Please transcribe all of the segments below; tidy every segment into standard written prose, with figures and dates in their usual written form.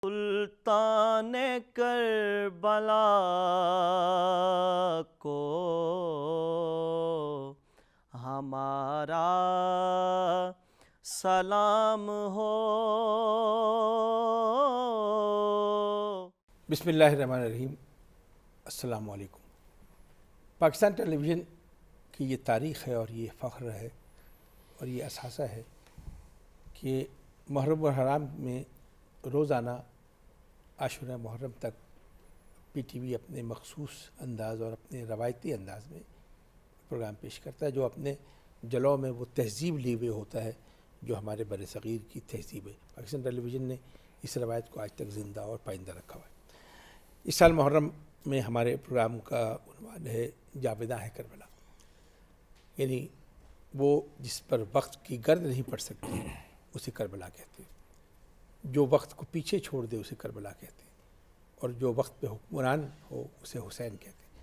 سلطان کربلا کو ہمارا سلام ہو۔ بسم اللہ الرحمن الرحیم۔ السلام علیکم۔ پاکستان ٹیلی ویژن کی یہ تاریخ ہے اور یہ فخر ہے اور یہ اثاثہ ہے کہ محرم الحرام میں روزانہ عاشورہ محرم تک پی ٹی وی اپنے مخصوص انداز اور اپنے روایتی انداز میں پروگرام پیش کرتا ہے، جو اپنے جلوں میں وہ تہذیب لیے ہوئے ہوتا ہے جو ہمارے بر صغیر کی تہذیب ہے۔ پاکستان ٹیلی ویژن نے اس روایت کو آج تک زندہ اور پائندہ رکھا ہوا ہے۔ اس سال محرم میں ہمارے پروگرام کا عنوان ہے جاویداں ہے کربلا، یعنی وہ جس پر وقت کی گرد نہیں پڑ سکتی اسے کربلا کہتے ہیں، جو وقت کو پیچھے چھوڑ دے اسے کربلا کہتے ہیں، اور جو وقت پہ حکمران ہو اسے حسین کہتے ہیں۔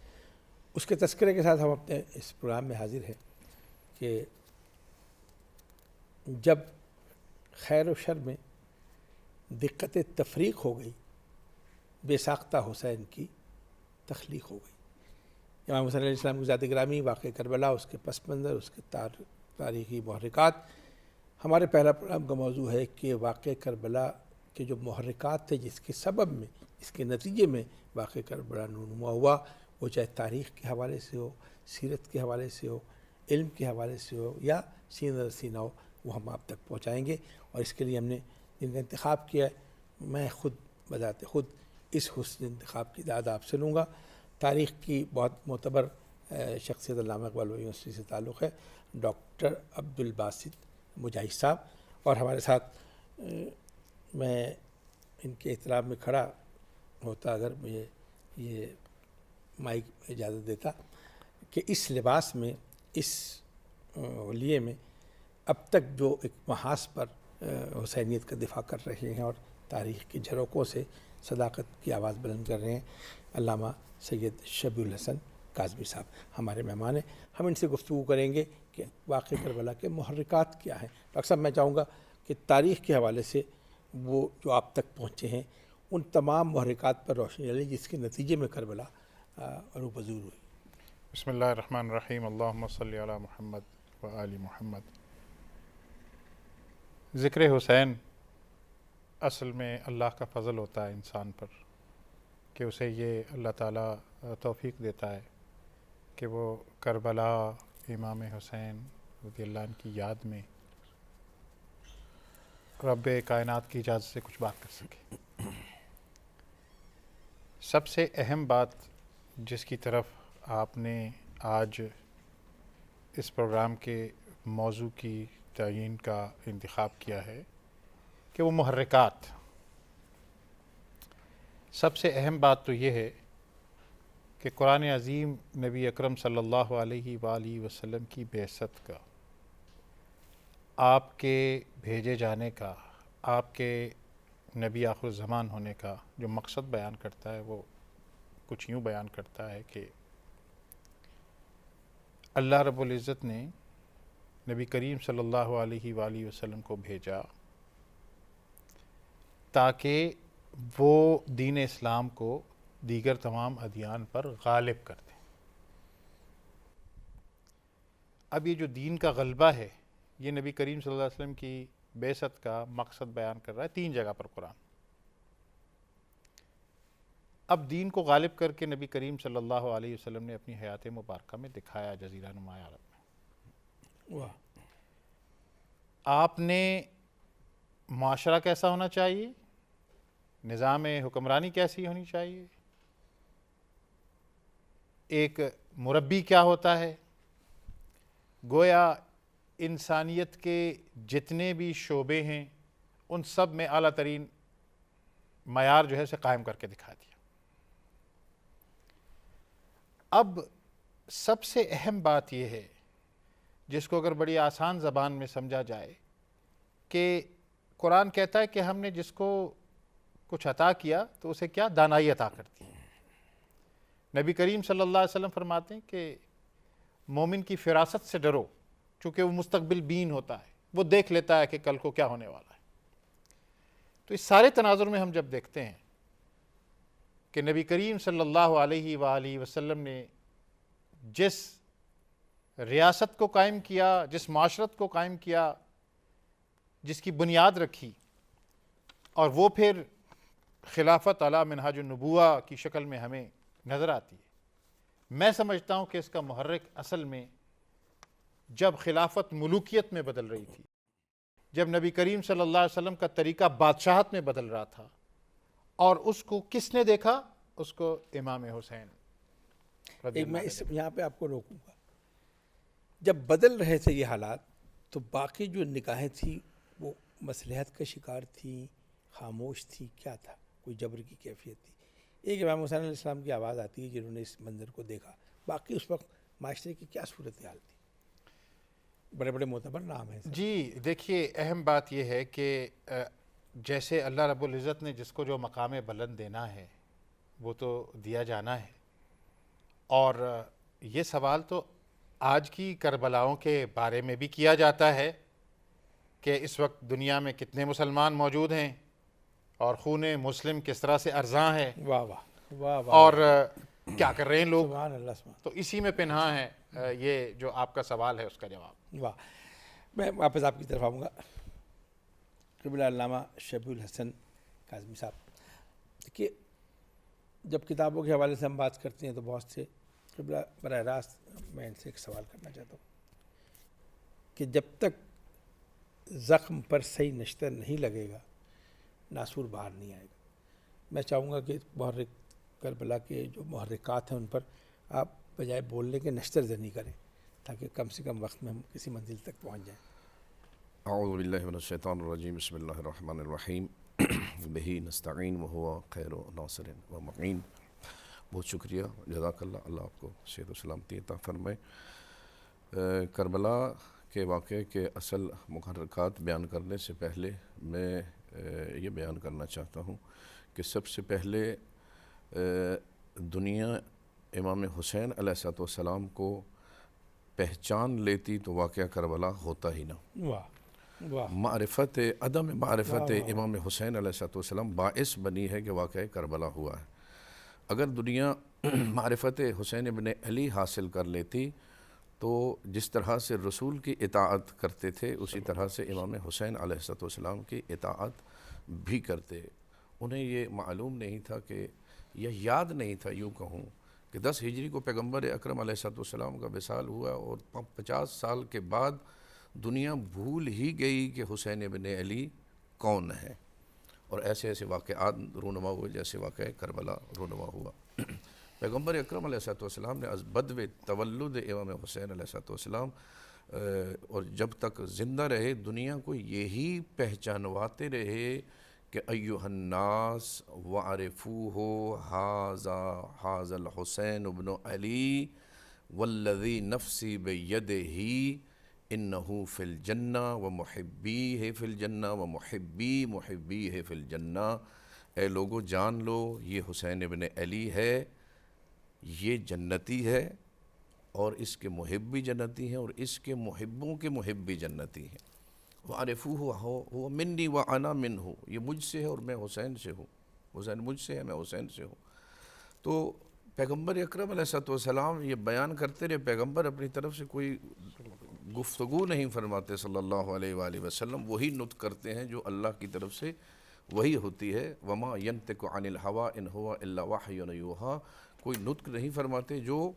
اس کے تذکرے کے ساتھ ہم اپنے اس پروگرام میں حاضر ہیں کہ جب خیر و شر میں دقت تفریق ہو گئی، بے ساختہ حسین کی تخلیق ہو گئی۔ امام حسین علیہ السلام کی ذات گرامی، واقعہ کربلا، اس کے پس منظر، اس کے تاریخی محرکات۔ ہمارے پہلا پروگرام کا موضوع ہے کہ واقعہ کربلا کے جو محرکات تھے، جس کے سبب میں، اس کے نتیجے میں واقعہ کربلا نما ہوا، وہ چاہے تاریخ کے حوالے سے ہو، سیرت کے حوالے سے ہو، علم کے حوالے سے ہو یا سینہ در سینہ ہو، وہ ہم آپ تک پہنچائیں گے۔ اور اس کے لیے ہم نے جن کا انتخاب کیا ہے، میں خود بذات خود اس حسن انتخاب کی داد آپ سے لوں گا۔ تاریخ کی بہت معتبر شخصیت علامہ اقبال یونیورسٹی سے تعلق ہے، ڈاکٹر عبدالباسط مجاہد صاحب، اور ہمارے ساتھ میں ان کے احترام میں کھڑا ہوتا اگر مجھے یہ مائک اجازت دیتا کہ اس لباس میں، اس لیے میں اب تک جو ایک محاذ پر حسینیت کا دفاع کر رہے ہیں اور تاریخ کی جھروکوں سے صداقت کی آواز بلند کر رہے ہیں، علامہ سید شبیع الحسن کاظمی صاحب ہمارے مہمان ہیں۔ ہم ان سے گفتگو کریں گے کہ واقعہ کربلا کے محرکات کیا ہیں۔ ڈاکٹر صاحب، میں چاہوں گا کہ تاریخ کے حوالے سے وہ جو آپ تک پہنچے ہیں ان تمام محرکات پر روشنی ڈالیں جس کے نتیجے میں کربلا روبزور ہوئی۔ بسم اللہ الرحمن الرحیم، اللہم صلی علی محمد و آل محمد۔ ذکر حسین اصل میں اللہ کا فضل ہوتا ہے انسان پر کہ اسے یہ اللہ تعالیٰ توفیق دیتا ہے کہ وہ کربلا، امام حسین رضی اللہ عنہ کی یاد میں رب کائنات کی اجازت سے کچھ بات کر سکے۔ سب سے اہم بات جس کی طرف آپ نے آج اس پروگرام کے موضوع کی تعیین کا انتخاب کیا ہے کہ وہ محرکات۔ سب سے اہم بات تو یہ ہے کہ قرآن عظیم نبی اکرم صلی اللہ علیہ وآلہ وسلم کی بعثت کا، آپ کے بھیجے جانے کا، آپ کے نبی آخر الزمان ہونے کا جو مقصد بیان کرتا ہے، وہ کچھ یوں بیان کرتا ہے کہ اللہ رب العزت نے نبی کریم صلی اللہ علیہ وآلہ وسلم کو بھیجا تاکہ وہ دین اسلام کو دیگر تمام ادیان پر غالب کر دیں۔ اب یہ جو دین کا غلبہ ہے، یہ نبی کریم صلی اللہ علیہ وسلم کی بعثت کا مقصد بیان کر رہا ہے 3 جگہ پر قرآن۔ اب دین کو غالب کر کے نبی کریم صلی اللہ علیہ وسلم نے اپنی حیات مبارکہ میں دکھایا جزیرہ نما عرب میں۔ آپ نے معاشرہ کیسا ہونا چاہیے، نظام حکمرانی کیسی ہونی چاہیے، ایک مربی کیا ہوتا ہے، گویا انسانیت کے جتنے بھی شعبے ہیں ان سب میں اعلیٰ ترین معیار جو ہے اسے قائم کر کے دکھا دیا۔ اب سب سے اہم بات یہ ہے، جس کو اگر بڑی آسان زبان میں سمجھا جائے، کہ قرآن کہتا ہے کہ ہم نے جس کو کچھ عطا کیا تو اسے کیا دانائی عطا کرتی ہے۔ نبی کریم صلی اللہ علیہ وسلم فرماتے ہیں کہ مومن کی فراست سے ڈرو، چونکہ وہ مستقبل بین ہوتا ہے، وہ دیکھ لیتا ہے کہ کل کو کیا ہونے والا ہے۔ تو اس سارے تناظر میں ہم جب دیکھتے ہیں کہ نبی کریم صلی اللہ علیہ وآلہ وسلم نے جس ریاست کو قائم کیا، جس معاشرت کو قائم کیا، جس کی بنیاد رکھی، اور وہ پھر خلافت علی منہاج النبوہ کی شکل میں ہمیں نظر آتی ہے، میں سمجھتا ہوں کہ اس کا محرک اصل میں جب خلافت ملوکیت میں بدل رہی تھی، جب نبی کریم صلی اللہ علیہ وسلم کا طریقہ بادشاہت میں بدل رہا تھا، اور اس کو کس نے دیکھا؟ اس کو امام حسین رضی ایک میں اللہ اس عنہ۔ یہاں پہ آپ کو روکوں گا، جب بدل رہے تھے یہ حالات تو باقی جو نگاہیں تھیں وہ مصلحت کا شکار تھیں، خاموش تھی، کیا تھا؟ کوئی جبر کی کیفیت تھی؟ ایک امام حسین علیہ السلام کی آواز آتی ہے جنہوں نے اس منظر کو دیکھا، باقی اس وقت معاشرے کی کیا صورتحال تھی؟ بڑے بڑے معتبر نام ہیں سر۔ جی دیکھیے، اہم بات یہ ہے کہ جیسے اللہ رب العزت نے جس کو جو مقام بلند دینا ہے وہ تو دیا جانا ہے، اور یہ سوال تو آج کی کربلاؤں کے بارے میں بھی کیا جاتا ہے کہ اس وقت دنیا میں کتنے مسلمان موجود ہیں اور خون مسلم کس طرح سے ارزاں ہے، واہ واہ واہ واہ، اور کیا کر رہے ہیں لوگ، سبحان اللہ سبحان تو اسی میں پنہاں ہے یہ جو آپ کا سوال ہے اس کا جواب۔ واہ۔ میں واپس آپ کی طرف آؤں گا، قبلہ علامہ شبیع الحسن کاظمی صاحب۔ دیکھیے، جب کتابوں کے حوالے سے ہم بات کرتے ہیں تو بہت سے قبلہ براہ راست میں ان سے ایک سوال کرنا چاہتا ہوں کہ جب تک زخم پر صحیح نشتر نہیں لگے گا ناسور باہر نہیں آئے گا۔ میں چاہوں گا کہ محرک کربلا کے جو محرکات ہیں ان پر آپ بجائے بولنے کے نشتر زنی کریں تاکہ کم سے کم وقت میں ہم کسی منزل تک پہنچ جائیں۔ اعوذ باللہ من الشیطان الرجیم، بسم اللہ الرحمن الرحیم، بہی نستعین وہو خیر ناصر و معین۔ بہت شکریہ، جزاک اللہ، اللہ آپ کو صحت و سلامتی عطا فرمائے۔ کربلا کے واقعے کے اصل محرکات بیان کرنے سے پہلے میں یہ بیان کرنا چاہتا ہوں کہ سب سے پہلے دنیا امام حسین علیہ السلام کو پہچان لیتی تو واقعہ کربلا ہوتا ہی نہ۔ واہ واہ، معرفت عدم معرفت امام حسین علیہ السلام باعث بنی ہے کہ واقعہ کربلا ہوا ہے۔ اگر دنیا معرفت حسین ابن علی حاصل کر لیتی تو جس طرح سے رسول کی اطاعت کرتے تھے اسی طرح سے امام حسین علیہ السلام کی اطاعت بھی کرتے۔ انہیں یہ معلوم نہیں تھا کہ یہ یاد نہیں تھا، یوں کہوں کہ 10 ہجری کو پیغمبر اکرم علیہ السلام کا وصال ہوا اور 50 سال کے بعد دنیا بھول ہی گئی کہ حسین ابن علی کون ہے، اور ایسے ایسے واقعات رونما ہوئے جیسے واقعہ کربلا رونما ہوا۔ پیغمبر اکرم علیہ السلام نے از بدو تولد امام حسین علیہ السلام اور جب تک زندہ رہے دنیا کو یہی پہچانواتے رہے کہ ایھا الناس وعرفوہ ھذا الحسین ابن علی والذی نفسی بیدہ انہ فی الجنہ ومحبیہ فی الجنہ ومحبیہ فی الجنہ۔ اے لوگو جان لو یہ حسین ابن علی ہے، یہ جنتی ہے، اور اس کے محب بھی جنتی ہیں اور اس کے محبوں کے محب بھی جنتی ہیں۔ وعرفوہ ہو منی وانا منہ، یہ مجھ سے ہے اور میں حسین سے ہوں، حسین مجھ سے ہے میں حسین سے ہوں۔ تو پیغمبر اکرم علیہ السلام یہ بیان کرتے رہے، پیغمبر اپنی طرف سے کوئی گفتگو نہیں فرماتے صلی اللہ علیہ وآلہ وسلم، وہی نطق کرتے ہیں جو اللہ کی طرف سے وہی ہوتی ہے۔ وما ینطق عن الہویٰ ان ہوا الا وحی یوحیٰ، کوئی نطق نہیں فرماتے جو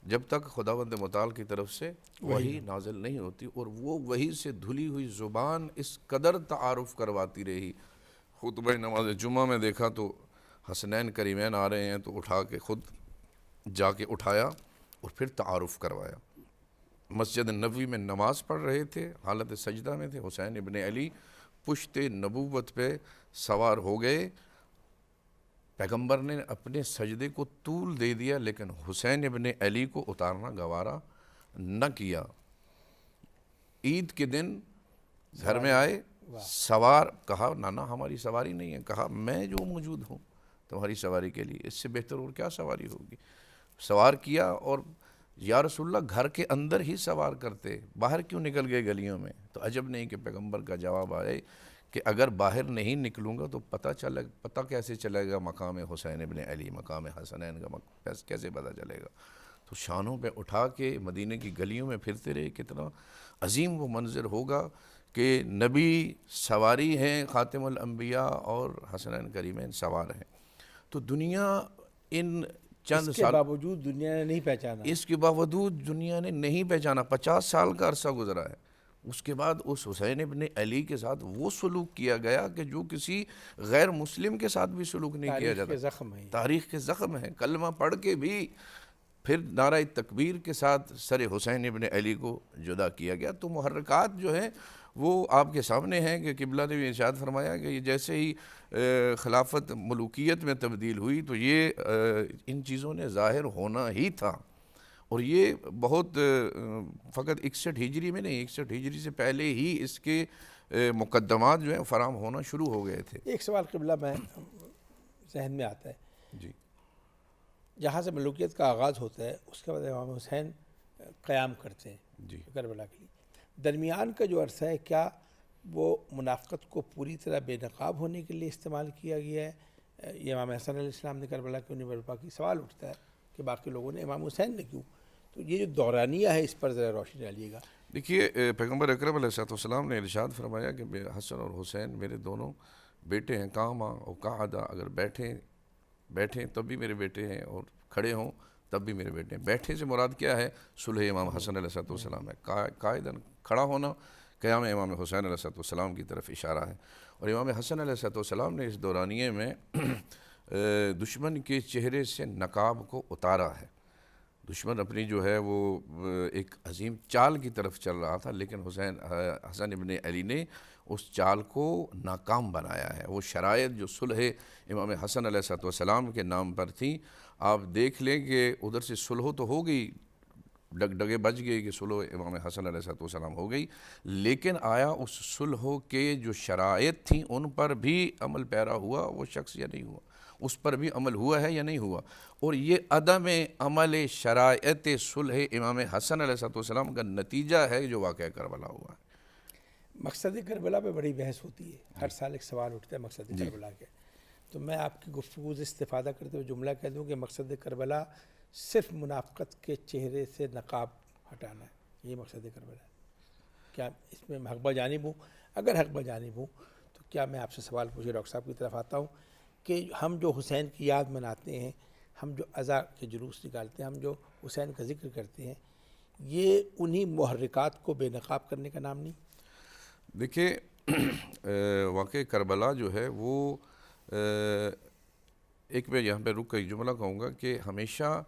جب تک خداوند متعال کی طرف سے وحی نازل نہیں ہوتی، اور وہ وحی سے دھلی ہوئی زبان اس قدر تعارف کرواتی رہی۔ خطبہ نماز جمعہ میں دیکھا تو حسنین کریمین آ رہے ہیں تو اٹھا کے خود جا کے اٹھایا اور پھر تعارف کروایا۔ مسجد نبوی میں نماز پڑھ رہے تھے، حالت سجدہ میں تھے، حسین ابن علی پشت نبوت پہ سوار ہو گئے۔ پیغمبر نے اپنے سجدے کو طول دے دیا لیکن حسین ابن علی کو اتارنا گوارا نہ کیا۔ عید کے دن گھر میں آئے، سوار، کہا نانا ہماری سواری نہیں ہے، کہا میں جو موجود ہوں تمہاری سواری کے لیے، اس سے بہتر اور کیا سواری ہوگی۔ سوار کیا، اور یا رسول اللہ گھر کے اندر ہی سوار کرتے، باہر کیوں نکل گئے گلیوں میں؟ تو عجب نہیں کہ پیغمبر کا جواب آئے کہ اگر باہر نہیں نکلوں گا تو پتہ کیسے چلے گا مقام حسین ابن علی، مقام حسنین کا کیسے پتہ چلے گا؟ تو شانوں پہ اٹھا کے مدینہ کی گلیوں میں پھرتے رہے. کتنا عظیم وہ منظر ہوگا کہ نبی سواری ہیں، خاتم الانبیاء، اور حسنین کریمین سوار ہیں. تو دنیا ان چند اس کے سال باوجود دنیا نے نہیں پہچانا. اس کے باوجود دنیا نے نہیں پہچانا. 50 سال کا عرصہ گزرا ہے. اس کے بعد اس حسین ابن علی کے ساتھ وہ سلوک کیا گیا کہ جو کسی غیر مسلم کے ساتھ بھی سلوک نہیں کیا تاریخ جاتا. کے زخم ہیں. تاریخ کے زخم ہیں. کلمہ پڑھ کے بھی پھر نعرہ تکبیر کے ساتھ سر حسین ابن علی کو جدا کیا گیا. تو محرکات جو ہیں وہ آپ کے سامنے ہیں کہ قبلہ نے بھی ارشاد فرمایا کہ یہ جیسے ہی خلافت ملوکیت میں تبدیل ہوئی تو یہ ان چیزوں نے ظاہر ہونا ہی تھا. اور یہ بہت فقط 61 ہجری میں نہیں، 61 ہجری سے پہلے ہی اس کے مقدمات جو ہیں فراہم ہونا شروع ہو گئے تھے. ایک سوال قبلہ میں ذہن میں آتا ہے. جی. جہاں سے ملوکیت کا آغاز ہوتا ہے اس کے بعد امام حسین قیام کرتے ہیں جی. کربلا کے لیے. درمیان کا جو عرصہ ہے کیا وہ منافقت کو پوری طرح بے نقاب ہونے کے لیے استعمال کیا گیا ہے؟ یہ امام حسن علیہ السلام نے کربلا کیوں نہیں برپا کی؟ سوال اٹھتا ہے کہ باقی لوگوں نے، امام حسین نے کیوں؟ تو یہ جو دورانیہ ہے اس پر ذرا روشنی ڈالیے گا. دیکھیے پیغمبر اکرم علیہ السلام نے ارشاد فرمایا کہ حسن اور حسین میرے دونوں بیٹے ہیں. قاما اور قعدا، اگر بیٹھیں تب بھی میرے بیٹے ہیں، اور کھڑے ہوں تب بھی میرے بیٹے ہیں. بیٹھے سے مراد کیا ہے؟ صلح امام حسن علیہ السلام ہے. قائداً کھڑا ہونا قیام امام حسین علیہ السلام کی طرف اشارہ ہے. اور امام حسن علیہ السلام نے اس دورانیے میں دشمن کے چہرے سے نقاب کو اتارا ہے. دشمن اپنی جو ہے وہ ایک عظیم چال کی طرف چل رہا تھا، لیکن حسن ابن علی نے اس چال کو ناکام بنایا ہے. وہ شرائط جو صلح امام حسن علیہ السلام کے نام پر تھیں، آپ دیکھ لیں کہ ادھر سے صلح تو ہو گئی، ڈگے بج گئے کہ صلح امام حسن علیہ السلام ہو گئی، لیکن آیا اس صلح کے جو شرائط تھیں ان پر بھی عمل پیرا ہوا وہ شخص یا نہیں ہوا؟ اس پر بھی عمل ہوا ہے یا نہیں ہوا؟ اور یہ عدم عمل شرائط صلح امام حسن علیہ السلام کا نتیجہ ہے جو واقعہ کربلا ہوا ہے. مقصد کربلا پہ بڑی بحث ہوتی ہے. ہر سال ایک سوال اٹھتا ہے مقصد کربلا کے. تو میں آپ کی گفتگو سے استفادہ کرتے ہوئے جملہ کہہ دوں کہ مقصد کربلا صرف منافقت کے چہرے سے نقاب ہٹانا ہے. یہ مقصد کربلا ہے. کیا اس میں حق بجانب ہوں؟ اگر حق بجانب ہوں تو کیا میں آپ سے سوال پوچھے ڈاکٹر صاحب کی طرف آتا ہوں کہ ہم جو حسین کی یاد مناتے ہیں، ہم جو عزا کے جلوس نکالتے ہیں، ہم جو حسین کا ذکر کرتے ہیں، یہ انہی محرکات کو بے نقاب کرنے کا نام نہیں؟ دیکھیے واقع کربلا جو ہے وہ ایک میں یہاں پہ رک کر جملہ کہوں گا کہ ہمیشہ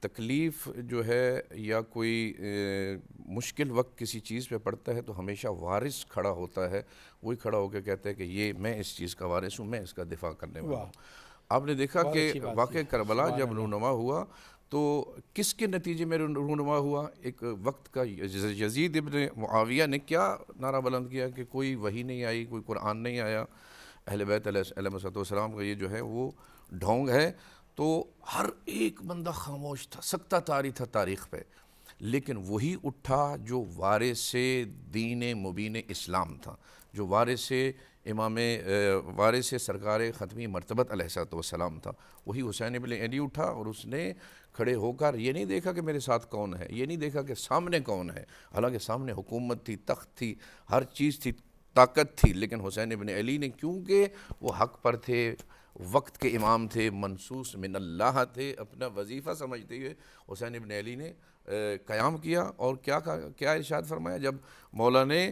تکلیف جو ہے یا کوئی مشکل وقت کسی چیز پہ پڑتا ہے تو ہمیشہ وارث کھڑا ہوتا ہے. وہی کھڑا ہو کے کہتا ہے کہ یہ میں اس چیز کا وارث ہوں، میں اس کا دفاع کرنے والا ہوں. آپ نے دیکھا کہ واقع کربلا جب رونما ہوا تو کس کے نتیجے میں رونما ہوا؟ ایک وقت کا یزید ابن معاویہ نے کیا نعرہ بلند کیا کہ کوئی وحی نہیں آئی، کوئی قرآن نہیں آیا، اہل بیت علیہ السلام کا یہ جو ہے وہ ڈھونگ ہے. تو ہر ایک بندہ خاموش تھا، سکتہ طاری تھا تاریخ پہ. لیکن وہی اٹھا جو وارث دین مبین اسلام تھا، جو وارث سرکار ختمی مرتبت علیہ السلام تھا. وہی حسین ابن علی اٹھا اور اس نے کھڑے ہو کر یہ نہیں دیکھا کہ میرے ساتھ کون ہے، یہ نہیں دیکھا کہ سامنے کون ہے. حالانکہ سامنے حکومت تھی، تخت تھی، ہر چیز تھی، طاقت تھی، لیکن حسین ابن علی نے کیونکہ وہ حق پر تھے، وقت کے امام تھے، منصوص من اللہ تھے، اپنا وظیفہ سمجھتے ہوئے حسین ابن علی نے قیام کیا. اور کیا ارشاد فرمایا جب مولا نے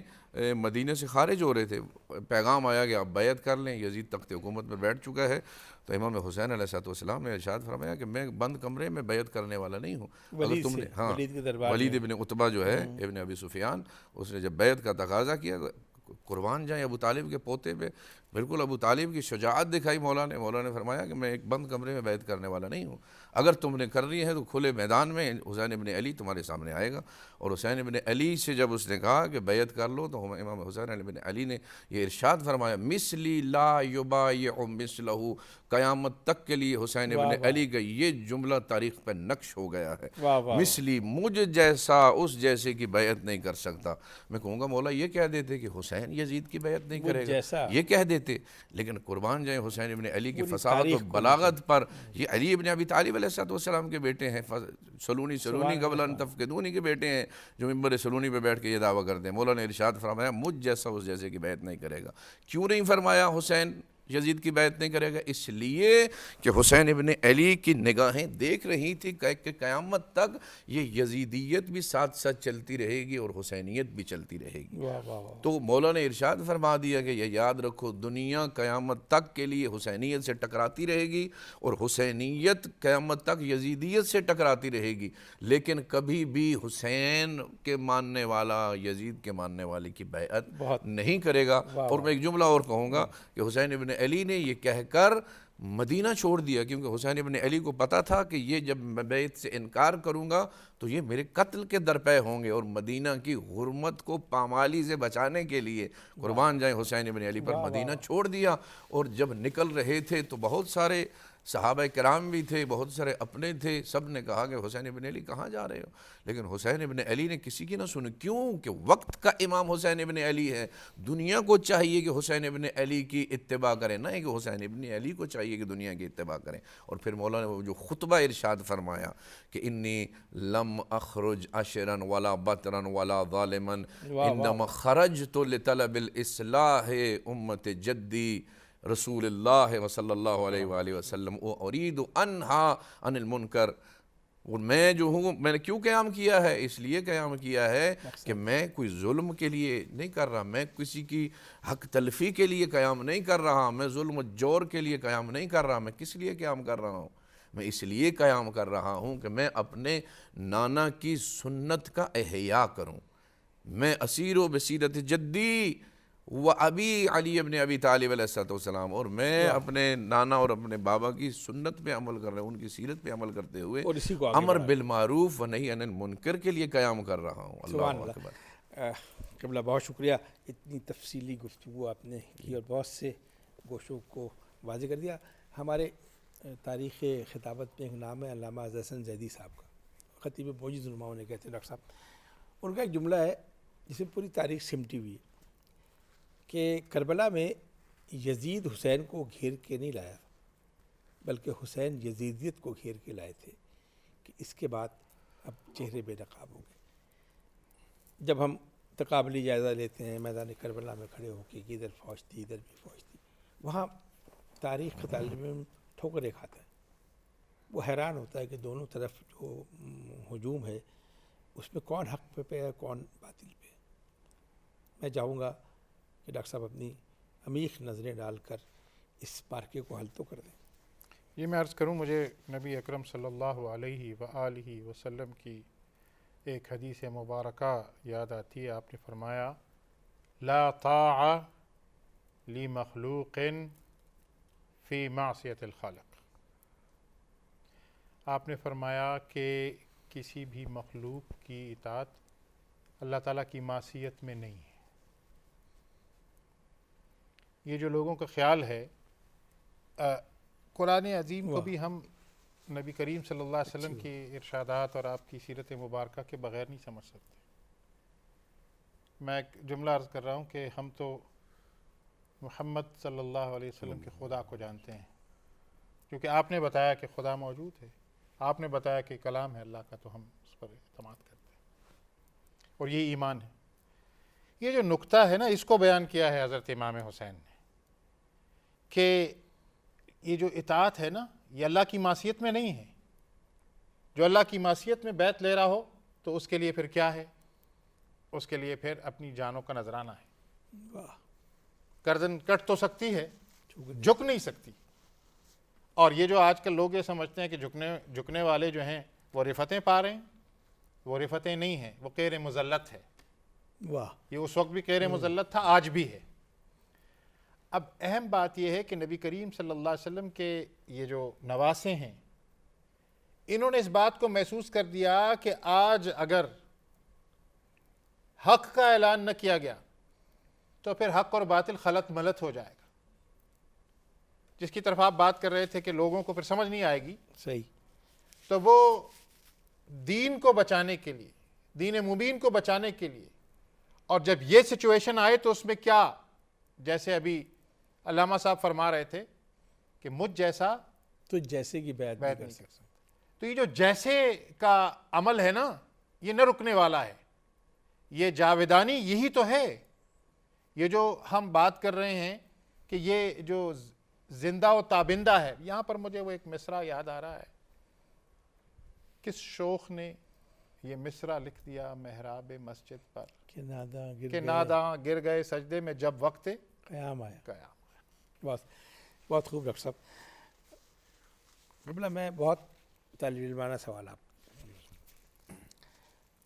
مدینہ سے خارج ہو رہے تھے، پیغام آیا کہ آپ بیعت کر لیں، یزید تخت حکومت میں بیٹھ چکا ہے. تو امام حسین علیہ السلام نے ارشاد فرمایا کہ میں بند کمرے میں بیعت کرنے والا نہیں ہوں. اگر تم نے ولید ابن عتبہ جو ہے ابن ابی سفیان، اس نے جب بیعت کا تقاضا کیا، قربان جائیں ابو طالب کے پوتے پہ، بالکل ابو طالب کی شجاعت دکھائی مولا نے فرمایا کہ میں ایک بند کمرے میں بیعت کرنے والا نہیں ہوں، اگر تم نے کرنی ہے تو کھلے میدان میں حسین ابن علی تمہارے سامنے آئے گا۔ اور حسین ابن علی سے جب اس نے کہا کہ بیعت کر لو تو امام حسین ابن علی نے یہ ارشاد فرمایا، مثلی لا یبایع مثلہ، قیامت تک کے لیے حسین ابن علی کا یہ جملہ تاریخ پہ نقش ہو گیا ہے، مثلی مجھ جیسا اس جیسے کی بیعت نہیں کر سکتا۔ میں کہوں گا مولا یہ کہہ دیتے کہ حسین یزید کی بیعت نہیں کرے گا، یہ کہہ دیتے، لیکن قربان جائیں حسین ابن علی کی فصاحت و بلاغت پر۔ یہ علی ابن ابی طالب علیہ السلام کے بیٹے ہیں، سلونی قبل ان تفقدونی کے بیٹے ہیں، جو ممبر سلونی پہ بیٹھ کے یہ دعویٰ کرتے ہیں۔ مولا نے ارشاد فرمایا مجھ جیسا اس جیسے کی بیعت نہیں کرے گا۔ کیوں نہیں فرمایا حسین یزید کی بیعت نہیں کرے گا؟ اس لیے کہ حسین ابن علی کی نگاہیں دیکھ رہی تھی کہ قیامت تک یہ یزیدیت بھی ساتھ ساتھ چلتی رہے گی اور حسینیت بھی چلتی رہے گی۔ تو مولا نے ارشاد فرما دیا کہ یہ یاد رکھو، دنیا قیامت تک کے لیے حسینیت سے ٹکراتی رہے گی اور حسینیت قیامت تک یزیدیت سے ٹکراتی رہے گی، لیکن کبھی بھی حسین کے ماننے والا یزید کے ماننے والے کی بیعت نہیں کرے گا۔ اور میں ایک جملہ اور کہوں گا کہ حسین ابن علی نے یہ کہہ کر مدینہ چھوڑ دیا، کیونکہ حسین ابن علی کو پتا تھا کہ یہ جب میں بیعت سے انکار کروں گا تو یہ میرے قتل کے درپے ہوں گے، اور مدینہ کی حرمت کو پامالی سے بچانے کے لیے قربان جائیں حسین ابن علی پر مدینہ چھوڑ دیا۔ اور جب نکل رہے تھے تو بہت سارے صحابہ کرام بھی تھے، بہت سارے اپنے تھے، سب نے کہا کہ حسین ابن علی کہاں جا رہے ہو؟ لیکن حسین ابن علی نے کسی کی نہ سنی، کیوں کہ وقت کا امام حسین ابن علی ہے۔ دنیا کو چاہیے کہ حسین ابن علی کی اتباع کریں، نہ کہ حسین ابن علی کو چاہیے کہ دنیا کی اتباع کریں۔ اور پھر مولا نے جو خطبہ ارشاد فرمایا کہ انی لم اخرج عشرا ولا بطرا ولا ظالما انما خرجت لطلب الاصلاح امت جدی رسول اللہ صلی اللہ علیہ وآلہ وسلم ارید انہا عن المنکر۔ اور میں جو ہوں، میں نے کیوں قیام کیا ہے؟ اس لیے قیام کیا ہے کہ میں کوئی ظلم کے لیے نہیں کر رہا، میں کسی کی حق تلفی کے لیے قیام نہیں کر رہا، میں ظلم و جور کے لیے قیام نہیں کر رہا۔ میں کس لیے قیام کر رہا ہوں؟ میں اس لیے قیام کر رہا ہوں کہ میں اپنے نانا کی سنت کا احیاء کروں۔ میں اسیر و بسیرت جدی و ابی علی ابن ابی طالب علیہ السلام، اور میں اپنے نانا اور اپنے بابا کی سنت پہ عمل کر رہا ہوں، ان کی سیرت پہ عمل کرتے ہوئے امر بالمعروف و نہی عن المنکر کے لیے قیام کر رہا ہوں۔ اللہ اکبر۔ قبلہ بہت شکریہ، اتنی تفصیلی گفتگو آپ نے کی اور بہت سے گوشوں کو واضح کر دیا۔ ہمارے تاریخ خطابت میں ایک نام ہے علامہ عز حسن زیدی صاحب کا، خطیب موجز علماء نے کہتے ہیں ڈاکٹر صاحب، ان کا ایک جملہ ہے جس میں پوری تاریخ سمٹی ہوئی ہے کہ کربلا میں یزید حسین کو گھیر کے نہیں لایا، بلکہ حسین یزیدیت کو گھیر کے لائے تھے، کہ اس کے بعد اب چہرے بے نقاب ہو گئے۔ جب ہم تقابلی جائزہ لیتے ہیں میدان کربلا میں کھڑے ہو کے کہ ادھر فوج تھی ادھر بھی فوج تھی، وہاں تاریخ کا طالب علم ٹھوکریں کھاتا ہے، وہ حیران ہوتا ہے کہ دونوں طرف جو ہجوم ہے اس میں کون حق پہ ہے کون باطل پہ ہے۔ میں چاہوں گا کہ ڈاکٹر صاحب اپنی عمیق نظریں ڈال کر اس پارکے کو حل تو کر دیں۔ یہ میں عرض کروں، مجھے نبی اکرم صلی اللہ علیہ وآلہ وسلم کی ایک حدیث مبارکہ یاد آتی ہے۔ آپ نے فرمایا لا طاعہ لمخلوق فی معصیت الخالق۔ آپ نے فرمایا کہ کسی بھی مخلوق کی اطاعت اللہ تعالیٰ کی معصیت میں نہیں ہے۔ یہ جو لوگوں کا خیال ہے، قرآن عظیم کو بھی ہم نبی کریم صلی اللہ علیہ وسلم کی ارشادات اور آپ کی سیرت مبارکہ کے بغیر نہیں سمجھ سکتے۔ میں ایک جملہ عرض کر رہا ہوں کہ ہم تو محمد صلی اللہ علیہ وسلم کے خدا کو جانتے ہیں، کیونکہ آپ نے بتایا کہ خدا موجود ہے، آپ نے بتایا کہ کلام ہے اللہ کا، تو ہم اس پر اعتماد کرتے ہیں اور یہ ایمان ہے۔ یہ جو نکتہ ہے نا، اس کو بیان کیا ہے حضرت امام حسین نے کہ یہ جو اطاعت ہے نا، یہ اللہ کی معصیت میں نہیں ہے۔ جو اللہ کی معصیت میں بیعت لے رہا ہو تو اس کے لیے پھر کیا ہے؟ اس کے لیے پھر اپنی جانوں کا نذرانہ ہے۔ گردن کٹ تو سکتی ہے، جھک نہیں سکتی۔ اور یہ جو آج کل لوگ یہ سمجھتے ہیں کہ جھکنے والے جو ہیں وہ رفتیں پا رہے ہیں، وہ رفتیں نہیں ہیں، وہ قیر مذلت ہے۔ واہ، یہ اس وقت بھی قیر مذلت تھا، آج بھی ہے۔ اب اہم بات یہ ہے کہ نبی کریم صلی اللہ علیہ وسلم کے یہ جو نواسے ہیں انہوں نے اس بات کو محسوس کر دیا کہ آج اگر حق کا اعلان نہ کیا گیا تو پھر حق اور باطل خلط ملط ہو جائے گا. جس کی طرف آپ بات کر رہے تھے کہ لوگوں کو پھر سمجھ نہیں آئے گی, صحیح. تو وہ دین کو بچانے کے لیے, دین مبین کو بچانے کے لیے, اور جب یہ سچویشن آئے تو اس میں کیا, جیسے ابھی علامہ صاحب فرما رہے تھے کہ مجھ جیسا تو جیسے کی بیعت نہیں کر سکتا. تو یہ جو جیسے کا عمل ہے نا, یہ نہ رکنے والا ہے, یہ جاویدانی یہی تو ہے. یہ جو ہم بات کر رہے ہیں کہ یہ جو زندہ و تابندہ ہے, یہاں پر مجھے وہ ایک مصرع یاد آ رہا ہے. کس شوخ نے یہ مصرع لکھ دیا محراب مسجد پر کہ ناداں گر گئے سجدے میں جب وقت قیام آیا. قیام. بہت خوب ڈاکٹر صاحب. قبلہ میں بہت طالب علمانہ سوال آپ.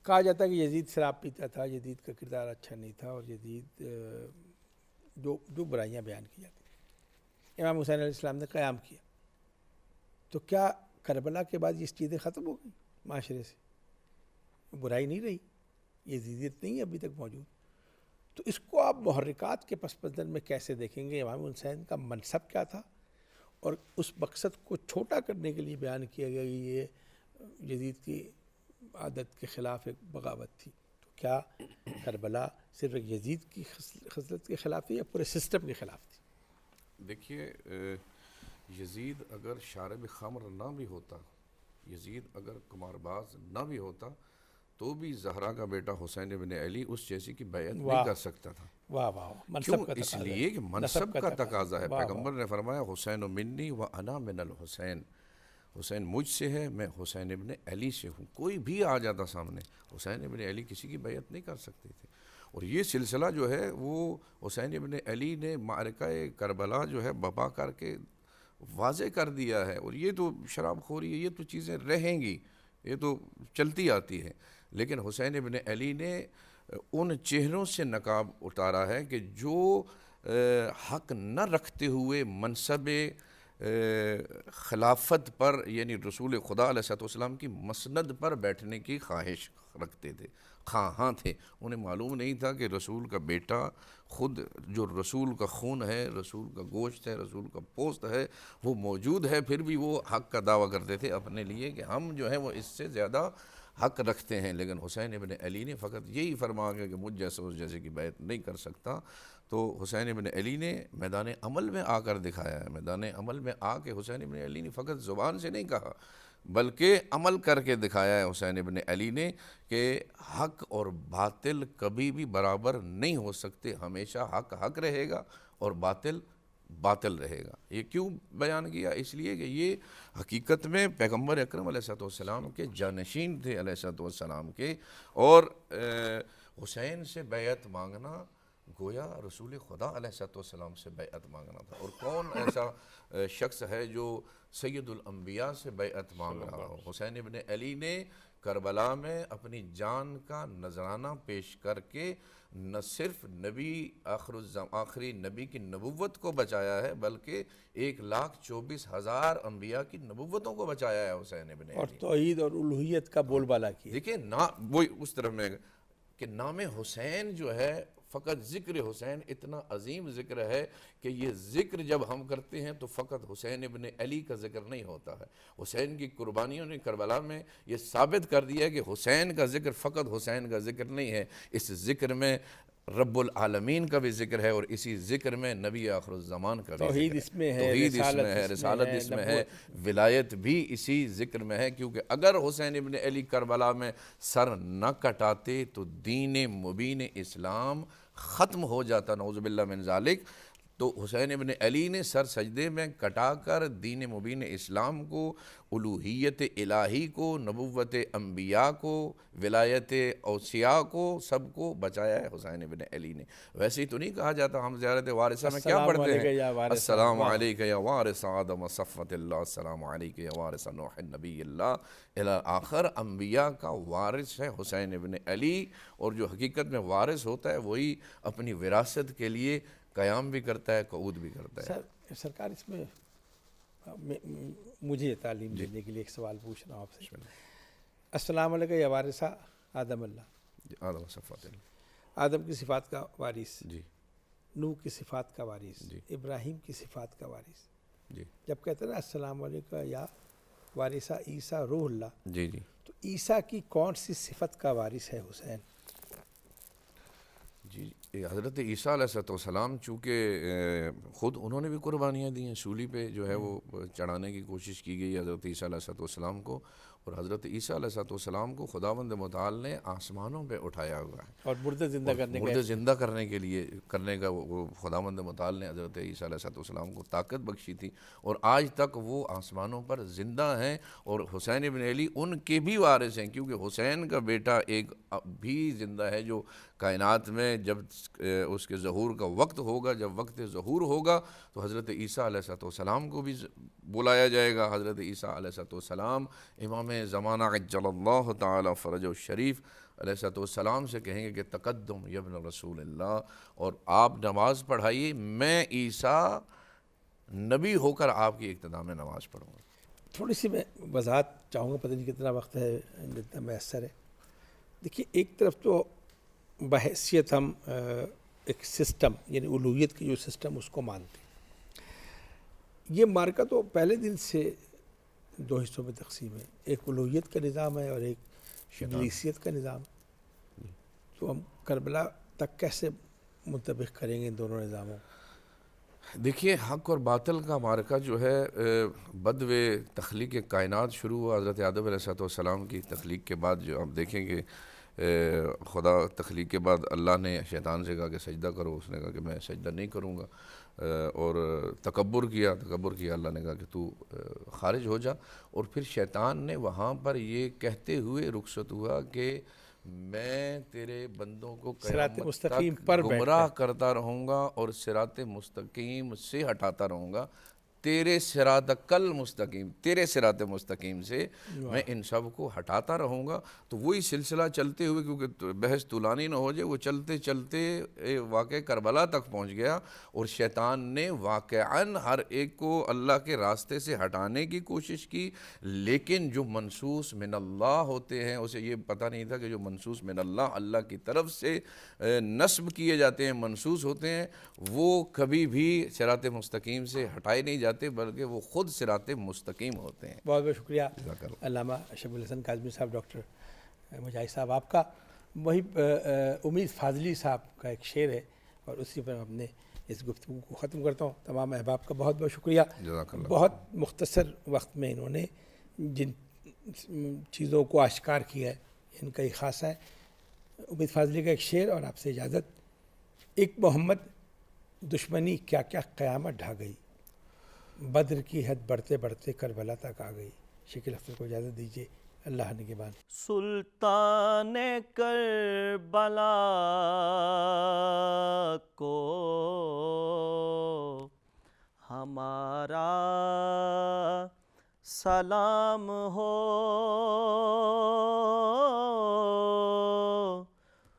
کہا جاتا ہے کہ یزید شراب پیتا تھا, یزید کا کردار اچھا نہیں تھا, اور یزید جو برائیاں بیان کی جاتی. امام حسین علیہ السلام نے قیام کیا, تو کیا کربلا کے بعد یہ چیزیں ختم ہو گئی معاشرے سے؟ برائی نہیں رہی, یزیدیت نہیں ابھی تک موجود. تو اس کو آپ محرکات کے پس منظر میں کیسے دیکھیں گے؟ امام حسین کا منصب کیا تھا, اور اس مقصد کو چھوٹا کرنے کے لیے بیان کیا گیا کہ یہ یزید کی عادت کے خلاف ایک بغاوت تھی. تو کیا کربلا صرف ایک یزید کی خصلت کے خلاف تھی یا پورے سسٹم کے خلاف تھی؟ دیکھیے, یزید اگر شارب خمر نہ بھی ہوتا, یزید اگر قمار باز نہ بھی ہوتا, تو بھی زہرا کا بیٹا حسین ابن علی اس جیسی کی بیعت نہیں کر سکتا تھا. واہ واہ. کیوں؟ اس لیے کہ منصب کا تقاضا ہے. پیغمبر نے فرمایا حسین منی و انا من الحسین, حسین مجھ سے ہے, میں حسین ابن علی سے ہوں. کوئی بھی آ جاتا سامنے, حسین ابن علی کسی کی بیعت نہیں کر سکتے تھے. اور یہ سلسلہ جو ہے وہ حسین ابن علی نے معرکہ کربلا جو ہے بپا کر کے واضح کر دیا ہے. اور یہ تو شراب خوری ہے, یہ تو چیزیں رہیں گی, یہ تو چلتی آتی ہے. لیکن حسین ابن علی نے ان چہروں سے نقاب اتارا ہے کہ جو حق نہ رکھتے ہوئے منصب خلافت پر, یعنی رسول خدا علیہ السلام کی مسند پر بیٹھنے کی خواہش رکھتے تھے, خواہاں تھے. انہیں معلوم نہیں تھا کہ رسول کا بیٹا خود جو رسول کا خون ہے, رسول کا گوشت ہے, رسول کا پوست ہے, وہ موجود ہے. پھر بھی وہ حق کا دعویٰ کرتے تھے اپنے لیے کہ ہم جو ہے وہ اس سے زیادہ حق رکھتے ہیں. لیکن حسین ابن علی نے فقط یہی فرما گیا کہ مجھ جیسے اس جیسے کی بیعت نہیں کر سکتا. تو حسین ابن علی نے میدان عمل میں آ کر دکھایا ہے. میدان عمل میں آ کے حسین ابن علی نے فقط زبان سے نہیں کہا بلکہ عمل کر کے دکھایا ہے حسین ابن علی نے کہ حق اور باطل کبھی بھی برابر نہیں ہو سکتے. ہمیشہ حق حق رہے گا اور باطل باطل رہے گا. یہ کیوں بیان کیا؟ اس لیے کہ یہ حقیقت میں پیغمبر اکرم علیہ السلام کے جانشین تھے علیہ السلام کے, اور حسین سے بیعت مانگنا گویا رسول خدا علیہ السلام سے بیعت مانگنا تھا. اور کون ایسا شخص ہے جو سید الانبیاء سے بیعت مانگ رہا ہو؟ حسین ابن علی نے کربلا میں اپنی جان کا نذرانہ پیش کر کے نہ صرف نبی آخری نبی کی نبوت کو بچایا ہے بلکہ 1,24,000 انبیاء کی نبوتوں کو بچایا ہے حسین ابن علی. اور توحید اور الوہیت کا بول بالا کیا. دیکھیں وہی اس طرف میں کہ نام حسین جو ہے, فقط ذکر حسین اتنا عظیم ذکر ہے کہ یہ ذکر جب ہم کرتے ہیں تو فقط حسین ابن علی کا ذکر نہیں ہوتا ہے. حسین کی قربانیوں نے کربلا میں یہ ثابت کر دیا ہے کہ حسین کا ذکر فقط حسین کا ذکر نہیں ہے. اس ذکر میں رب العالمین کا بھی ذکر ہے, اور اسی ذکر میں نبی آخر الزمان کا بھی توحید اس میں ہے, توحید اس میں ہے, رسالت اس میں ہے, ولایت بھی اسی ذکر میں ہے. کیونکہ اگر حسین ابن علی کربلا میں سر نہ کٹاتے تو دین مبین اسلام ختم ہو جاتا, نعوذ باللہ من ذالک. تو حسین ابن علی نے سر سجدے میں کٹا کر دین مبین اسلام کو, الوہیت الہی کو, نبوت انبیاء کو, ولایت اوصیاء کو, سب کو بچایا ہے حسین ابن علی نے. ویسے ہی تو نہیں کہا جاتا, ہم زیارت وارثہ میں کیا پڑھتے ہیں؟ السلام علیکہ یا وارث آدم صفوۃ اللہ, السلام علیکہ یا وارث نوح نبی اللہ, الی آخر. انبیاء کا وارث ہے حسین ابن علی, اور جو حقیقت میں وارث ہوتا ہے وہی اپنی وراثت کے لیے قیام بھی کرتا ہے، قعود بھی کرتا ہے۔ سرکار اس میں مجھے تعلیم دینے کے لیے ایک سوال پوچھ رہا ہوں آپ سے۔ السلام علیکم یا وارثہ آدم اللہ، آدم صفات آدم کی صفات کا وارث، جی نوح کی صفات کا وارث، جی ابراہیم کی صفات کا وارث۔ جی جب کہتے ہیں نا السلام علیکم یا وارثہ عیسیٰ روح اللہ، جی جی تو عیسیٰ کی کون سی صفت کا وارث ہے حسین؟ جی حضرت عیسیٰ علیہ السلام چونکہ خود انہوں نے بھی قربانیاں دی ہیں، سولی پہ جو ہے وہ چڑھانے کی کوشش کی گئی حضرت عیسیٰ علیہ السلام کو، اور حضرت عیسیٰ علیہ السلام کو خداوند متعال نے آسمانوں پہ اٹھایا ہوا ہے، اور مردے زندہ کرنے کا مردے زندہ کرنے کا وہ خداوند متعال نے حضرت عیسیٰ علیہ السلام کو طاقت بخشی تھی، اور آج تک وہ آسمانوں پر زندہ ہیں، اور حسین ابن علی ان کے بھی وارث ہیں، کیونکہ حسین کا بیٹا ایک بھی زندہ ہے جو کائنات میں جب اس کے ظہور کا وقت ہوگا، جب وقت ظہور ہوگا تو حضرت عیسیٰ علیہ السلام کو بھی بلایا جائے گا۔ حضرت عیسیٰ علیہ السلام امام زمانہ عجل اللہ تعالی فرج الشریف علیہ السلام سے کہیں گے کہ تقدم یبن رسول اللہ، اور آپ نماز پڑھائیے، میں عیسیٰ نبی ہو کر آپ کی اقتداء میں نماز پڑھوں گا۔ تھوڑی سی میں وضاحت چاہوں گا، پتہ نہیں کتنا وقت ہے، جتنا میسر ہے۔ دیکھیے ایک طرف تو بحیثیت ہم ایک سسٹم یعنی الوہیت کی جو سسٹم اس کو مانتے ہیں، یہ مارکا تو پہلے دن سے دو حصوں میں تقسیم ہے، ایک الوہیت کا نظام ہے اور ایک ابلیسیت کا نظام۔ تو ہم کربلا تک کیسے منطبق کریں گے ان دونوں نظاموں؟ دیکھیے حق اور باطل کا معرکہ جو ہے بدو تخلیق کائنات شروع ہوا حضرت آدم علیہ السلام کی تخلیق کے بعد۔ جو آپ دیکھیں کہ خدا تخلیق کے بعد اللہ نے شیطان سے کہا کہ سجدہ کرو، اس نے کہا کہ میں سجدہ نہیں کروں گا، اور تکبر کیا اللہ نے کہا کہ تو خارج ہو جا، اور پھر شیطان نے وہاں پر یہ کہتے ہوئے رخصت ہوا کہ میں تیرے بندوں کو صراط قیامت مستقیم تک پر گمراہ کرتا رہوں گا اور صراط مستقیم سے ہٹاتا رہوں گا، تیرے صراط کل مستقیم، تیرے صراط مستقیم سے میں ان سب کو ہٹاتا رہوں گا۔ تو وہی سلسلہ چلتے ہوئے، کیونکہ بحث طولانی نہ ہو جائے، وہ چلتے چلتے واقع کربلا تک پہنچ گیا، اور شیطان نے واقعاً ہر ایک کو اللہ کے راستے سے ہٹانے کی کوشش کی، لیکن جو منصوص من اللہ ہوتے ہیں اسے یہ پتہ نہیں تھا کہ جو منصوص من اللہ کی طرف سے نصب کیے جاتے ہیں، منصوص ہوتے ہیں، وہ کبھی بھی صراط مستقیم سے ہٹائے نہیں جاتے، بلکہ وہ خود صراط مستقیم ہوتے ہیں۔ بہت بہت شکریہ علامہ اشرف الحسن کاظمی صاحب، ڈاکٹر مجاہد صاحب آپ کا۔ وہی امید فاضلی صاحب کا ایک شعر ہے، اور اسی پر اپنے اس گفتگو کو ختم کرتا ہوں۔ تمام احباب کا بہت بہت شکریہ۔ بہت مختصر وقت میں انہوں نے جن چیزوں کو آشکار کیا ہے ان کا ایک خاصہ ہے۔ امید فاضلی کا ایک شعر اور آپ سے اجازت۔ ایک محمد دشمنی کیا کیا قیامت ڈھا گئی، بدر کی حد بڑھتے بڑھتے کربلا تک آ گئی۔ شکیل اختر کو اجازت دیجیے، اللہ نگہبان۔ سلطان کربلا کو ہمارا سلام ہو،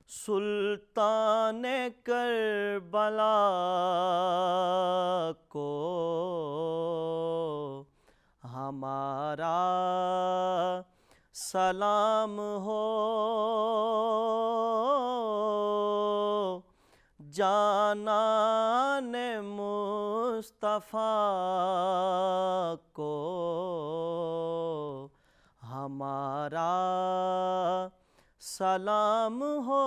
سلطان کربلا کو ہمارا سلام ہو، جانان مصطفیٰ کو ہمارا سلام ہو،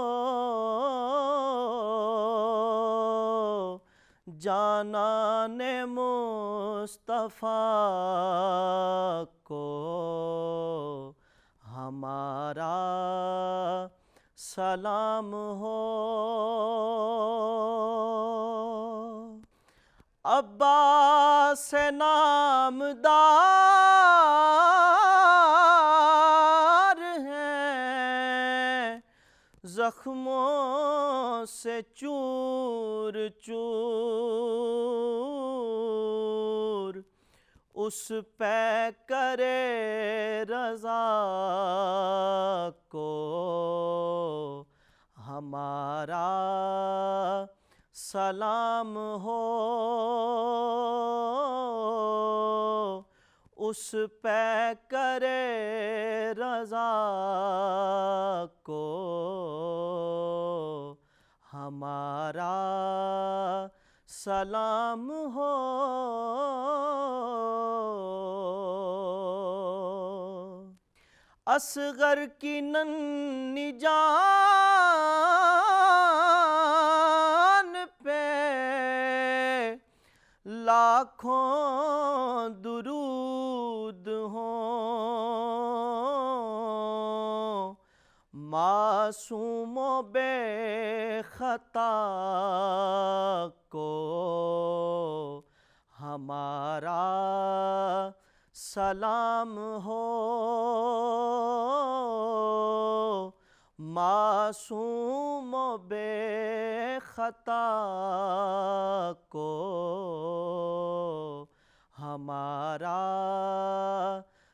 جانان مصطفیٰ کو ہمارا سلام ہو۔ عباس نامدار ہیں، زخموں سے چور چور، اس پہ کرے رضا کو ہمارا سلام ہو اس پہ کرے رضا کو ہمارا سلام ہو اصغر کی ننھی جان پہ لاکھوں درود ہوں معصوم و بے خطا کو ہمارا سلام ہو معصوم و بے خطا کو ہمارا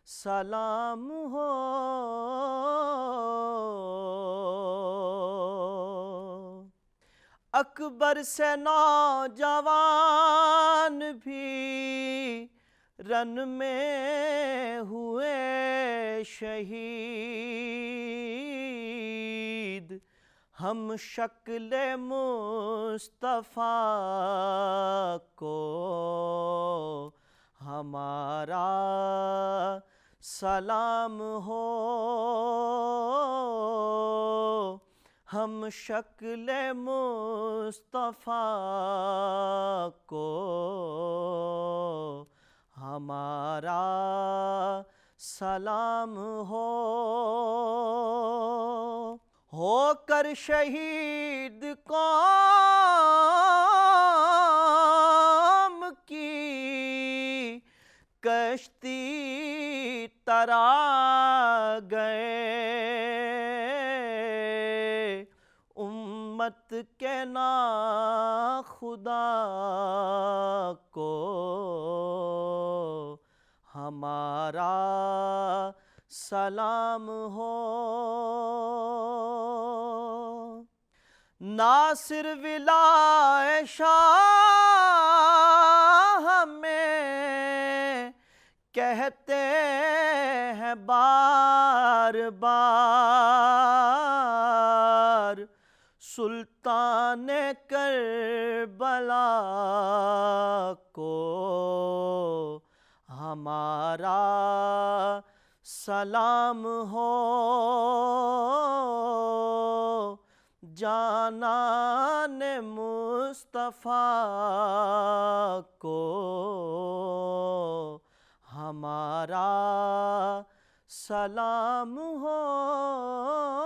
سلام ہو اکبر سے نوجوان بھی رن میں ہوئے شہید ہم شکل مصطفیٰ کو ہمارا سلام ہو ہم شکل مصطفیٰ کو ہمارا سلام ہو کر شہید قوم کی کشتی ترا گئے امت کے ناخدا کو ہمارا سلام ہو ناصر ولائے شاہ میں کہتے ہیں بار بار سلطان کربلا کو ہمارا سلام ہو جانان مصطفیٰ کو ہمارا سلام ہو